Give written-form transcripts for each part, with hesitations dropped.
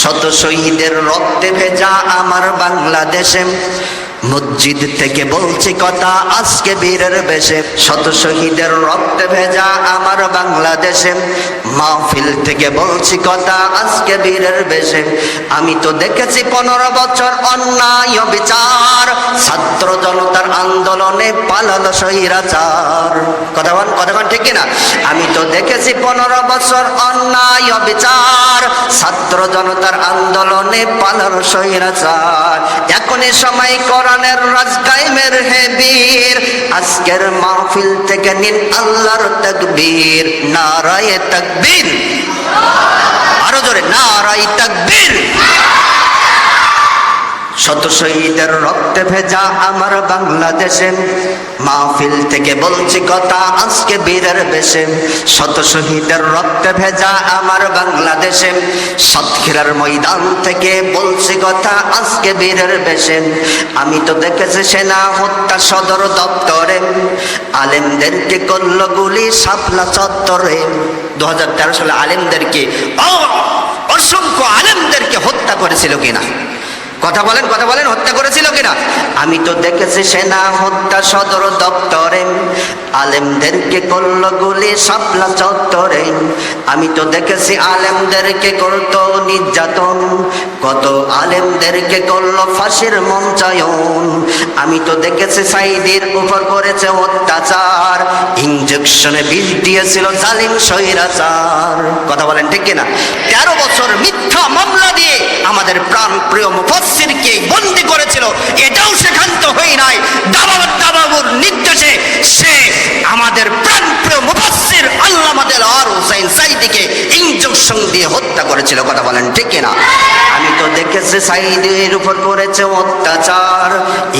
শত শহীদের রক্তে ভেজা আমার বাংলাদেশে মসজিদ থেকে বলছি কথা আজকে বীরের বেশে। শত শহীদের রক্তে ভেজা আমার বাংলাদেশে মাহফিল থেকে বলছি কথা আজকে বীরের বেশে। আমি তো দেখেছি 15 বছর অন্যায় বিচার, ছাত্র জনতার আন্দোলনে পালালো স্বৈরাচার। কথা ঠিক কিনা? আমি তো দেখেছি 15 বছর অন্যায় বিচার, ছাত্র জনতার আন্দোলনে পালালো স্বৈরাচার। এখনই সময় কোরআনের রাজ কায়েমের হে বীর, আজকের মাহফিল থেকে নিন আল্লাহর তাকবীর। নারায়ে তাকবীর, আরো জোরে নারায়ে তাকবীর। শত শহীদের রক্তে ভেজা আমার বাংলাদেশে মাহফিল থেকে বলছি কথা আজকে বীরের বেশে। শত শহীদের রক্তে ভেজা আমার বাংলাদেশে সাতক্ষীরার ময়দান থেকে বলছি কথা আজকে বীরের বেশে। আমি তো দেখেছি সেনা হত্যা সদর দপ্তরে আলেমদেরকে করল গুলি শাপলা চত্বরে। 2013 সালে আলেমদেরকে অসংখ্য আলেমদেরকে হত্যা করেছিল কিনা? কথা বলেন হত্যা করেছিল কিনা? আমি তো দেখেছি সেনা হত্যা সদর দপ্তরে আলেমদেরকে করল গুলি শাপলা চত্বরে। আমি তো দেখেছি আলেমদেরকে করত নির্যাতন, কত আলেমদেরকে করল ফাঁসির মঞ্চায়ন। আমি তো দেখেছি সাইদির উপর করেছে অত্যাচার, ইনজেকশনে বিষ দিয়েছিল জালিম স্বৈরাচার। কথা বলেন ঠিক কিনা? 13 বছর মিথ্যা মামলা দিয়ে আমাদের প্রাণ প্রিয় মুফাসসিরকে বন্দী করেছিল, এটাও সেখান্ত হই নাই। দাবাবুর নির্দেশে সে আমাদের প্রাণ প্রিয় মুফাসসির আল্লামা দেলওয়ার হোসেন সাইদিকে ইনজেকশন দিয়ে হত্যা করেছিল। কথা বলেন ঠিক কিনা? আমি তো দেখেছি সাইদের উপর করেছে অত্যাচার,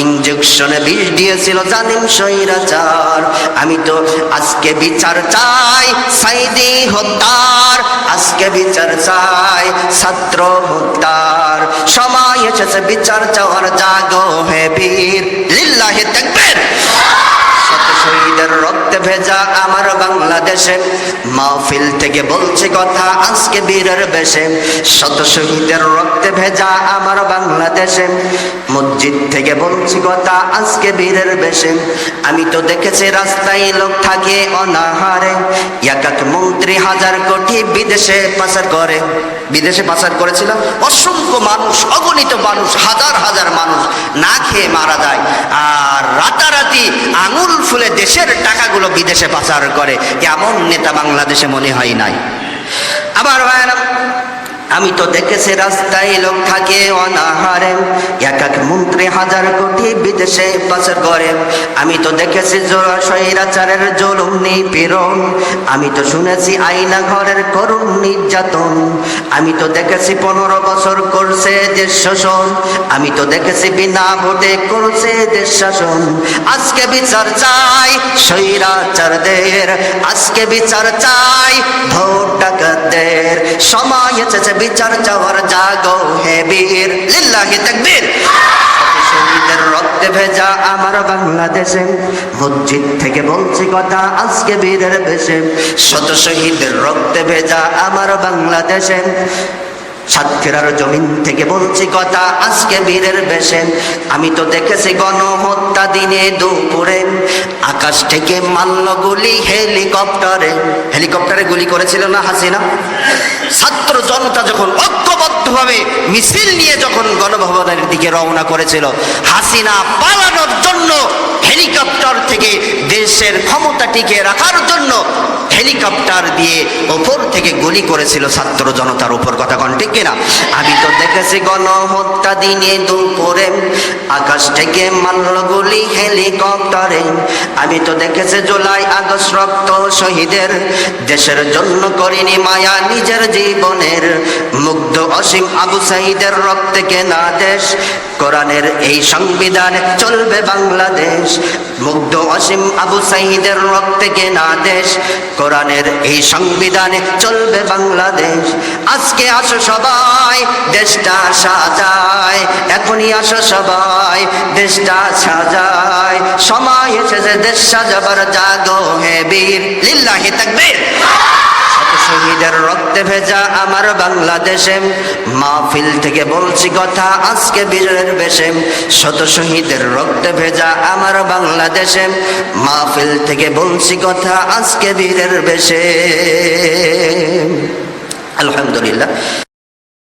ইনজেকশনে বিষ দিয়েছিল জালিম স্বৈরাচার। আমি তো আজকে বিচার চাই সাইদি হত্যার, আজকে বিচার চাই ছাত্র হত্যার। সময় এসেছে বিচার চাওয়ার, জাগো হে বীর, লিল্লাহি তাকবীর। শত শহীদের রক্তে ভেজা আমার বাংলাদেশে মাহফিল থেকে বলছি কথা আজকে বীরের বেশে। শত শহীদের রক্তে ভেজা আমার বাংলাদেশে মসজিদ থেকে বলছি কথা আজকে বীরের বেশে। আমি তো দেখেছি রাস্তায় লোক থাকে অনাহারে, এক এক মন্ত্রী 1000 কোটি বিদেশে পাচার করে। বিদেশে পাচার করেছিল অসংখ্য মানুষ, অগণিত মানুষ, হাজার হাজার মানুষ না খেয়ে মারা যায়। আর রাতারাতি আঙুল ফুলে দেশের টাকাগুলো বিদেশে পাচার করে, এমন নেতা বাংলাদেশে মনে হয় নাই। আবার ভাইরা, আমি তো দেখেছি রাস্তায় লোক থাকে অনাহারে, এক এক মন্ত্রী 1000 কোটি বিদেশে পাচার করে। আমি তো দেখেছি স্বৈরাচারের জুলুম নিপীড়ন, আমি তো শুনেছি আয়না ঘরের করুণ নির্যাতন। আমি তো দেখেছি 15 বছর করছে দেশ শাসন, আমি তো দেখেছি বিনা ভোটে করছে দেশ শাসন। আজকে বিচার চাই স্বৈরাচারদের, আজকে বিচার চাই ভোট ডাকাতদের। সময় এসেছে বিচার চাওয়ার, জাগো হে বীর, লিল্লাহি তাকবীর। শহীদের রক্তে ভেজা আমার বাংলাদেশে মসজিদ থেকে বলছি কথা আজকে বীরের বেশে। শত শহীদের রক্তে ভেজা আমার বাংলাদেশে সাতক্ষীরার জমিন থেকে বলছি কথা আজকে বীরের বেশে। আমি তো দেখেছি গণহত্যা দিনে দুপুরে আকাশ থেকে মারল গুলি হেলিকপ্টারে। হেলিকপ্টারে গুলি করেছিল না হাসিনা? ছাত্র জনতা যখন ঐক্যবদ্ধভাবে মিছিল নিয়ে যখন গণভবনের দিকে রওনা করেছিল, হাসিনা পালানোর জন্য হেলিকপ্টার থেকে দেশের ক্ষমতা টিকে রাখার জন্য হেলিকপ্টার দিয়ে ওপর থেকে গুলি করেছিল ছাত্র জনতার উপর। কথা কোন ঠিক কিনা? আমি তো দেখেছি গণহত্যা দিনে দুপুরে আকাশ থেকে মারল গুলি হেলিকপ্টারে। আমি তো দেখেছি জুলাই আগস্ট রক্ত শহীদের, দেশের জন্য করিনি মায়া নিজের জীবনের। মুগ্ধ অসীম আবু সাঈদের রক্তে কেনা দেশ, কোরআনের এই সংবিধানে চলবে বাংলাদেশ। মুগ্ধ অসীম আবু সাঈদের রক্তে কেনা দেশ, কোরআনের এই সংবিধানে চলবে বাংলাদেশ। আজকে আসো সবাই দেশটা সাজায়, এখনই আসো সবাই দেশটা সাজায়। সময় এসেছে দেশ সাজাবার, জাগো হে বীর, লিল্লাহি তাকবীর। শহীদের রক্তে ভেজা আমার বাংলাদেশে, মাহফিল থেকে বলছি কথা আজকে বীরের বেশে। শত শহীদের রক্তে ভেজা আমার বাংলাদেশে, মাহফিল থেকে বলছি কথা আজকে বীরের বেশে। আলহামদুলিল্লাহ।